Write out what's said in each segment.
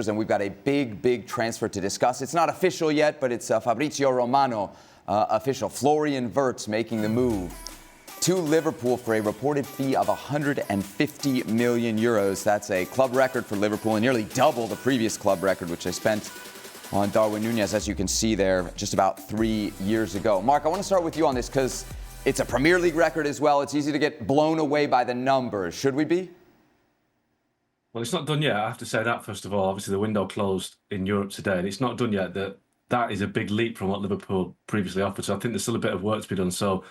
And we've got a big transfer to discuss. It's not official yet, but it's Fabrizio Romano official. Florian Wirtz making the move to Liverpool for a reported fee of 150 million euros. That's a club record for Liverpool and nearly double the previous club record, which they spent on Darwin Núñez, as you can see there, just about 3 years ago. Mark, I want to start with you on this because it's a Premier League record as well. It's easy to get blown away by the numbers. Should we be? Well, it's not done yet. I have to say that, first of all. Obviously, the window closed in Europe today, and it's not done yet. That is a big leap from what Liverpool previously offered. So I think there's still a bit of work to be done. So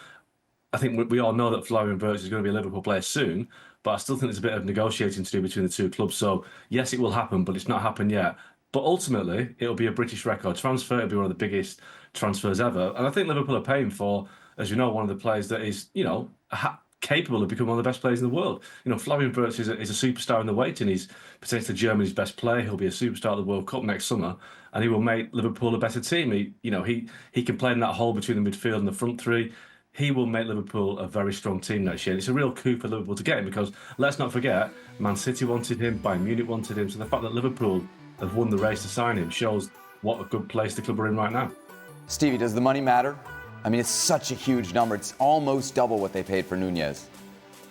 I think we all know that Florian Wirtz is going to be a Liverpool player soon, but I still think there's a bit of negotiating to do between the two clubs. So, yes, it will happen, but it's not happened yet. But ultimately, it'll be a British record transfer. It'll be one of the biggest transfers ever. And I think Liverpool are paying for, as you know, one of the players that is, capable of becoming one of the best players in the world. Florian Wirtz is a superstar in the waiting. He's potentially Germany's best player. He'll be a superstar at the World Cup next summer, and he will make Liverpool a better team. He can play in that hole between the midfield and the front three. He will make Liverpool a very strong team next year. And it's a real coup for Liverpool to get him because, let's not forget, Man City wanted him, Bayern Munich wanted him. So the fact that Liverpool have won the race to sign him shows what a good place the club are in right now. Stevie, does the money matter? I mean, it's such a huge number. It's almost double what they paid for Núñez.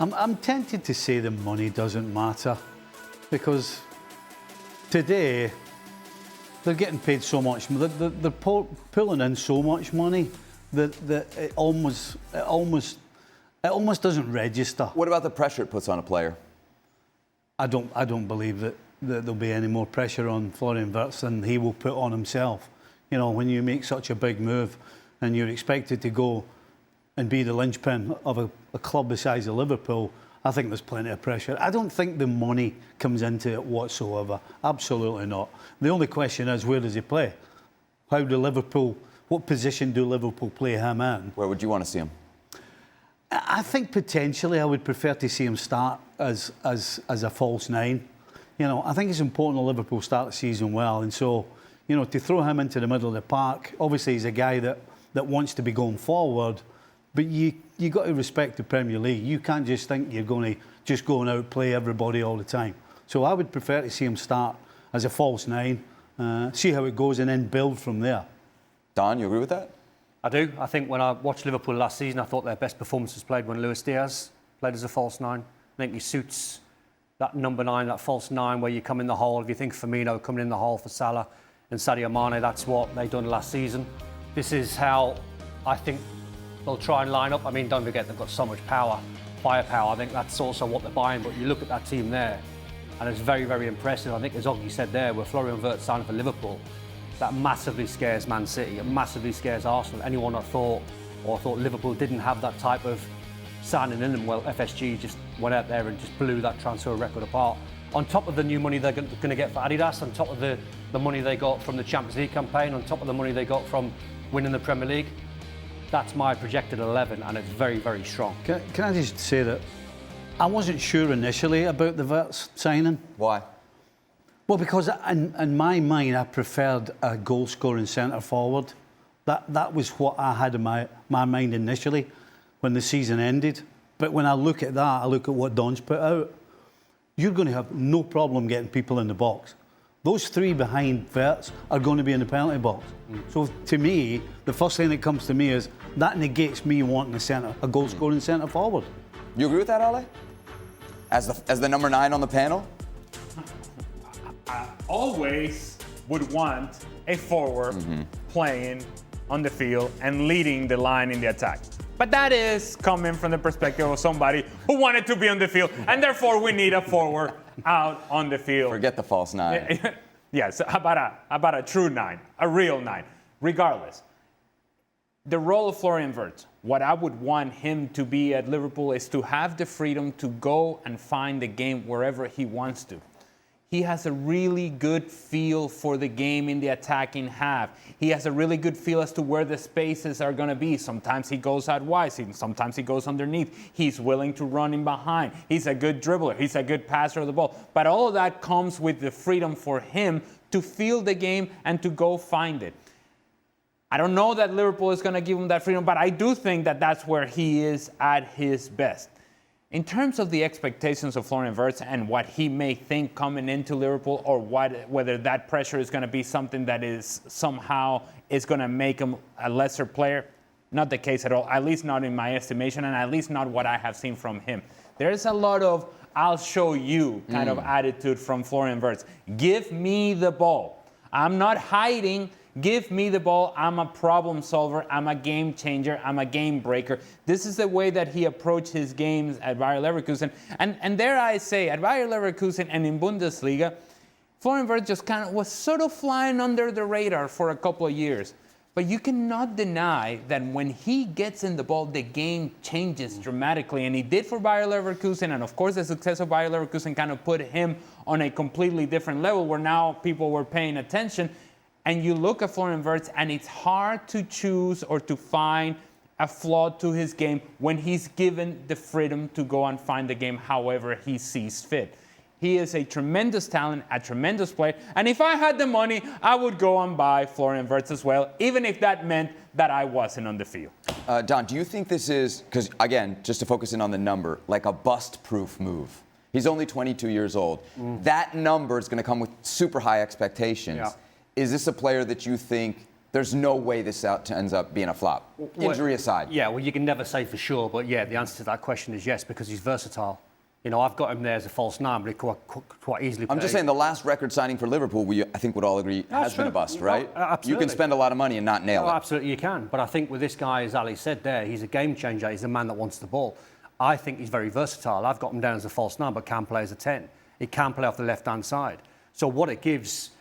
I'm tempted to say the money doesn't matter because today they're getting paid so much. They're pulling in so much money that it almost doesn't register. What about the pressure it puts on a player? I don't believe that there'll be any more pressure on Florian Wirtz than he will put on himself. When you make such a big move and you're expected to go and be the linchpin of a club the size of Liverpool, I think there's plenty of pressure. I don't think the money comes into it whatsoever. Absolutely not. The only question is, where does he play? What position do Liverpool play him in? Where would you want to see him? I think potentially I would prefer to see him start as a false nine. I think it's important that Liverpool start the season well, and so, to throw him into the middle of the park, obviously he's a guy that wants to be going forward, but you got to respect the Premier League. You can't just think you're going to just go and outplay everybody all the time. So I would prefer to see him start as a false nine, see how it goes, and then build from there. Don, you agree with that? I do. I think when I watched Liverpool last season, I thought their best performance was played when Luis Diaz played as a false nine. I think he suits that number 9, that false 9, where you come in the hole. If you think Firmino coming in the hole for Salah and Sadio Mane, that's what they done last season. This is how I think they'll try and line up. I mean, don't forget, they've got so much firepower. I think that's also what they're buying. But you look at that team there, and it's very, very impressive. I think, as Oggy said there, where Florian Wirtz signed for Liverpool, that massively scares Man City. It massively scares Arsenal. Anyone that thought Liverpool didn't have that type of signing in them, well, FSG just went out there and just blew that transfer record apart. On top of the new money they're going to get for Adidas, on top of the money they got from the Champions League campaign, on top of the money they got from winning the Premier League, that's my projected 11, and it's very, very strong. Can I just say that I wasn't sure initially about the Wirtz signing. Why? Well, because in my mind, I preferred a goal-scoring centre-forward. That was what I had in my mind initially when the season ended. But when I look at that, I look at what Don's put out, you're going to have no problem getting people in the box. Those 3 behind Wirtz are going to be in the penalty box. So to me, the first thing that comes to me is that negates me wanting a goal-scoring centre-forward. You agree with that, Ale? As the number 9 on the panel? I always would want a forward playing on the field and leading the line in the attack. But that is coming from the perspective of somebody who wanted to be on the field, and therefore we need a forward out on the field. Forget the false 9. Yes, about a true 9, a real 9. Regardless, the role of Florian Wirtz, what I would want him to be at Liverpool is to have the freedom to go and find the game wherever he wants to. He has a really good feel for the game in the attacking half. He has a really good feel as to where the spaces are going to be. Sometimes he goes out wide, sometimes he goes underneath. He's willing to run in behind. He's a good dribbler. He's a good passer of the ball. But all of that comes with the freedom for him to feel the game and to go find it. I don't know that Liverpool is going to give him that freedom, but I do think that that's where he is at his best. In terms of the expectations of Florian Wirtz and what he may think coming into Liverpool, or whether that pressure is going to be something that is somehow is going to make him a lesser player, not the case at all, at least not in my estimation, and at least not what I have seen from him. There's a lot of I'll show you kind of attitude from Florian Wirtz. Give me the ball. I'm not hiding. Give me the ball. I'm a problem solver. I'm a game changer. I'm a game breaker. This is the way that he approached his games at Bayer Leverkusen. And dare I say, at Bayer Leverkusen and in Bundesliga, Florian Wirtz just kind of was sort of flying under the radar for a couple of years. But you cannot deny that when he gets in the ball, the game changes dramatically. And he did for Bayer Leverkusen. And of course, the success of Bayer Leverkusen kind of put him on a completely different level where now people were paying attention. And you look at Florian Wirtz, and it's hard to choose or to find a flaw to his game when he's given the freedom to go and find the game however he sees fit. He is a tremendous talent, a tremendous player. And if I had the money, I would go and buy Florian Wirtz as well, even if that meant that I wasn't on the field. Don, do you think this is, because again, just to focus in on the number, like a bust-proof move? He's only 22 years old. That number is going to come with super high expectations. Yeah. Is this a player that you think there's no way this ends up being a flop? Injury aside. Yeah, well, you can never say for sure, but yeah, the answer to that question is yes, because he's versatile. You know, I've got him there as a false nine, but he quite easily I'm just saying the last record signing for Liverpool, I think would all agree, has been a bust, right? Absolutely. You can spend a lot of money and not nail it. Absolutely, you can. But I think with this guy, as Ali said there, he's a game changer. He's a man that wants the ball. I think he's very versatile. I've got him down as a false nine, but can play as a 10. He can play off the left-hand side. So what it gives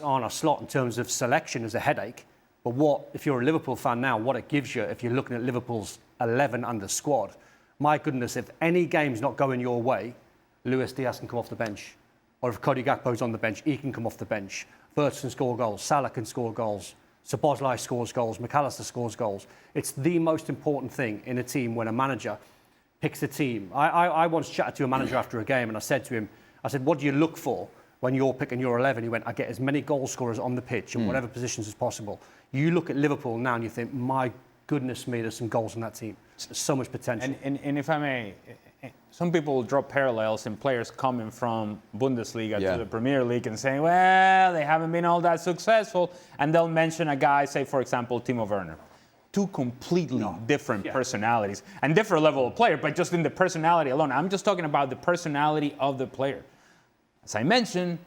on a slot in terms of selection is a headache. But if you're a Liverpool fan now, what it gives you, if you're looking at Liverpool's 11 and the squad, my goodness, if any game's not going your way, Luis Diaz can come off the bench. Or if Cody Gakpo's on the bench, he can come off the bench. Wirtz can score goals. Salah can score goals. Szoboszlai scores goals. McAllister scores goals. It's the most important thing in a team when a manager picks a team. I once chatted to a manager after a game and I said to him, what do you look for when you're picking your 11? He went, I get as many goal scorers on the pitch in whatever positions as possible. You look at Liverpool now and you think, my goodness me, there's some goals in that team. There's so much potential. And if I may, some people will draw parallels in players coming from Bundesliga to the Premier League and saying, well, they haven't been all that successful. And they'll mention a guy, say, for example, Timo Werner. Two completely different personalities and different level of player, but just in the personality alone. I'm just talking about the personality of the player. As I mentioned,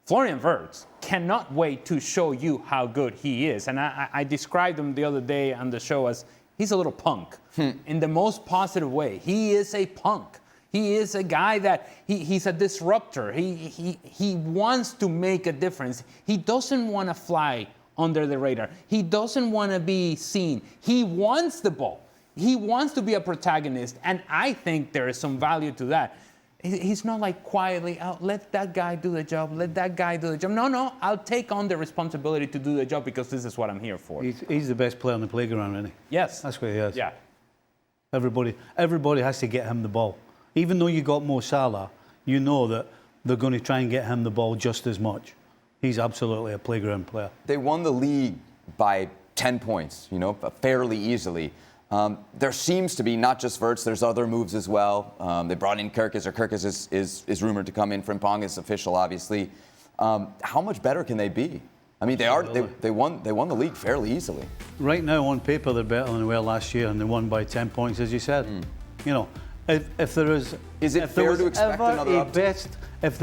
Florian Wirtz cannot wait to show you how good he is. And I described him the other day on the show as he's a little punk in the most positive way. He is a punk. He is a guy that he's a disruptor. He wants to make a difference. He doesn't want to fly under the radar. He doesn't want to be seen. He wants the ball. He wants to be a protagonist. And I think there is some value to that. He's not like quietly, let that guy do the job, let that guy do the job. No, I'll take on the responsibility to do the job because this is what I'm here for. He's the best player on the playground, isn't he? Yes. That's what he is. Yeah. Everybody has to get him the ball. Even though you got Mo Salah, you know that they're going to try and get him the ball just as much. He's absolutely a playground player. They won the league by 10 points, fairly easily. There seems to be not just Wirtz, there's other moves as well. They brought in Kirkis, or Kirkis is rumored to come in. Frimpong is official, obviously. How much better can they be? I mean, they won the league fairly easily. Right now, on paper, they're better than they were last year, and they won by 10 points, as you said. If there is, is it fair to expect another uptick? If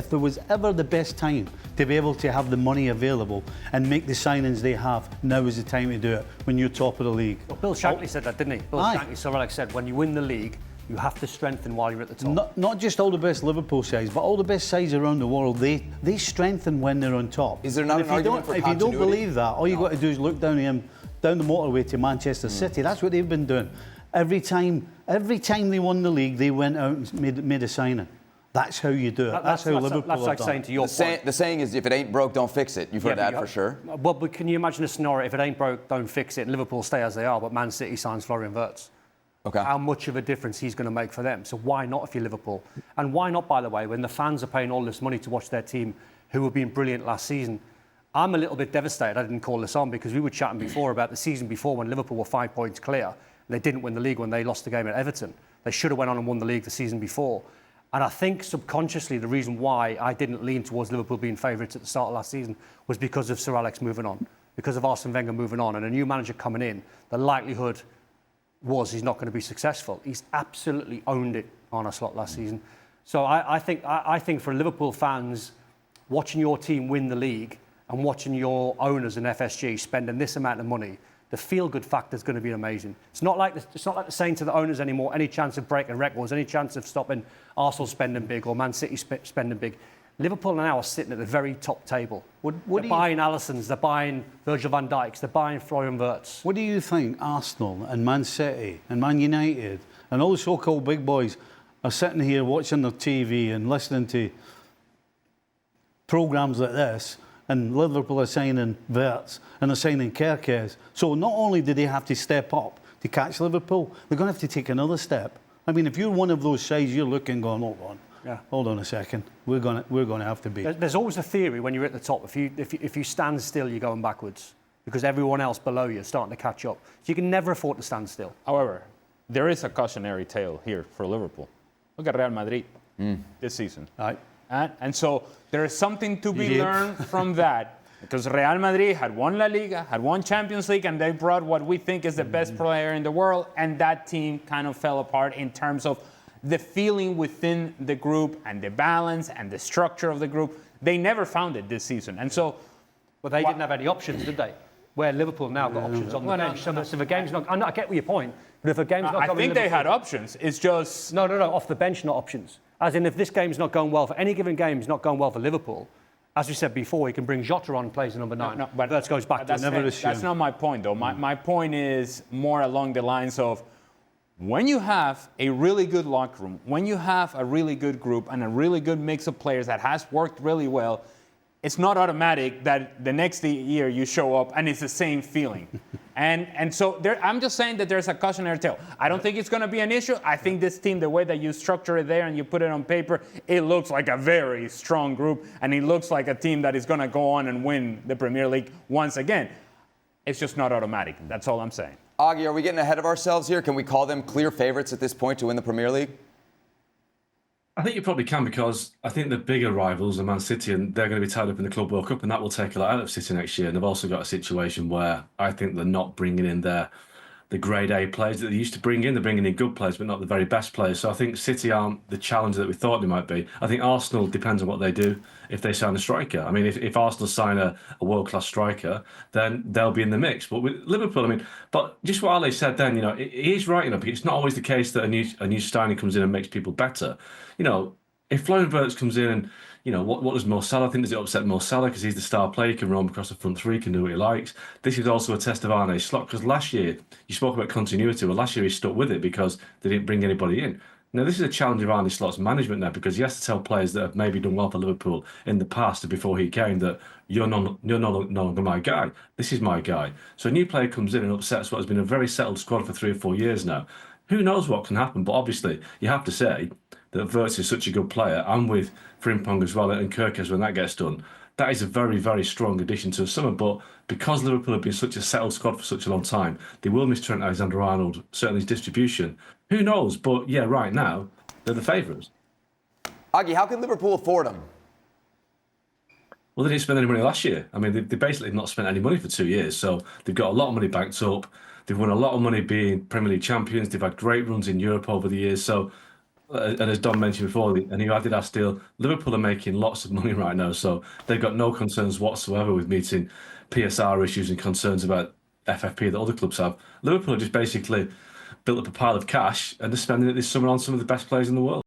there was ever the best time to be able to have the money available and make the signings they have, now is the time to do it when you're top of the league. Well, Bill Shankly said that, didn't he? Bill Shankly, so like I said, when you win the league, you have to strengthen while you're at the top. Not just all the best Liverpool sides, but all the best sides around the world, they strengthen when they're on top. Is there not an argument for continuity? If you don't believe that, all you've got to do is look down the motorway to Manchester City. That's what they've been doing. Every time they won the league, they went out and made a signing. That's how you do it. That's how Liverpool That's like saying to your point. The saying is, if it ain't broke, don't fix it. You've heard that for sure. Well, but can you imagine a scenario, if it ain't broke, don't fix it, and Liverpool stay as they are, but Man City signs Florian Wirtz? Okay. How much of a difference he's going to make for them? So why not if you're Liverpool? And why not, by the way, when the fans are paying all this money to watch their team who have been brilliant last season? I'm a little bit devastated I didn't call this on because we were chatting before about the season before when Liverpool were 5 points clear. They didn't win the league when they lost the game at Everton. They should have went on and won the league the season before. And I think subconsciously the reason why I didn't lean towards Liverpool being favourites at the start of last season was because of Sir Alex moving on, because of Arsene Wenger moving on, and a new manager coming in. The likelihood was he's not going to be successful. He's absolutely owned it on a slot last season. So I think for Liverpool fans, watching your team win the league and watching your owners in FSG spending this amount of money, the feel-good factor is going to be amazing. It's not like saying to the owners anymore, any chance of breaking records, any chance of stopping Arsenal spending big or Man City spending big. Liverpool now are sitting at the very top table. They're buying Alissons, they're buying Virgil van Dijks, they're buying Florian Wirtz. What do you think Arsenal and Man City and Man United and all the so-called big boys are sitting here watching their TV and listening to programmes like this, and Liverpool are signing Wirtz and they're signing Kerkez. So not only do they have to step up to catch Liverpool, they're going to have to take another step. I mean, if you're one of those sides, you're looking, going, hold on a second, we're going to have to be. There's always a theory when you're at the top. If you stand still, you're going backwards because everyone else below you is starting to catch up. So you can never afford to stand still. However, there is a cautionary tale here for Liverpool. Look at Real Madrid this season. Right. And so there is something to be learned from that, because Real Madrid had won La Liga, had won Champions League, and they brought what we think is the best player in the world, and that team kind of fell apart in terms of the feeling within the group and the balance and the structure of the group. They never found it this season. And so... But they didn't have any options, did they? Where Liverpool now got options on the bench. So if a game's not... I get your point, but if a game's not going... I think they had options. It's just... No, off the bench, not options. As in, if this game's not going well, for any given game is not going well for Liverpool, as we said before, he can bring Jota on, plays the number 9. No, but that goes back to... That's not my point, though. My point is more along the lines of, when you have a really good locker room, when you have a really good group and a really good mix of players that has worked really well, it's not automatic that the next year you show up and it's the same feeling. and so I'm just saying that there's a cautionary tale. I don't think it's going to be an issue. I think this team, the way that you structure it there and you put it on paper, it looks like a very strong group, and it looks like a team that is going to go on and win the Premier League once again. It's just not automatic. That's all I'm saying. Augie, are we getting ahead of ourselves here? Can we call them clear favourites at this point to win the Premier League? I think you probably can, because I think the bigger rivals are Man City, and they're going to be tied up in the Club World Cup, and that will take a lot out of City next year. And they've also got a situation where I think they're not bringing in the grade A players that they used to bring in. They're bringing in good players, but not the very best players. So I think City aren't the challenger that we thought they might be. I think Arsenal depends on what they do if they sign a striker. I mean, if Arsenal sign a world-class striker, then they'll be in the mix. But with Liverpool, I mean, but just what Ale said then, he is right, it's not always the case that a new signing comes in and makes people better. If Florian Wirtz comes in and, what does Mo Salah think? Does it upset Mo Salah because he's the star player, he can roam across the front three, can do what he likes? This is also a test of Arne's slot, because last year, you spoke about continuity. Well, last year he stuck with it because they didn't bring anybody in. Now, this is a challenge of Arne Slot's management now, because he has to tell players that have maybe done well for Liverpool in the past and before he came that you're no longer my guy. This is my guy. So a new player comes in and upsets what has been a very settled squad for 3 or 4 years now. Who knows what can happen? But obviously, you have to say that Wirtz is such a good player, and with Frimpong as well, and Kerkez when that gets done, that is a very, very strong addition to the summer. But because Liverpool have been such a settled squad for such a long time, they will miss Trent Alexander-Arnold, certainly his distribution. Who knows? But yeah, right now, they're the favourites. Augie, how can Liverpool afford them? Well, they didn't spend any money last year. I mean, they basically have not spent any money for 2 years. So they've got a lot of money banked up. They've won a lot of money being Premier League champions. They've had great runs in Europe over the years. So, and as Don mentioned before, a new Adidas deal, Liverpool are making lots of money right now. So they've got no concerns whatsoever with meeting PSR issues and concerns about FFP that other clubs have. Liverpool have just basically built up a pile of cash and they're spending it this summer on some of the best players in the world.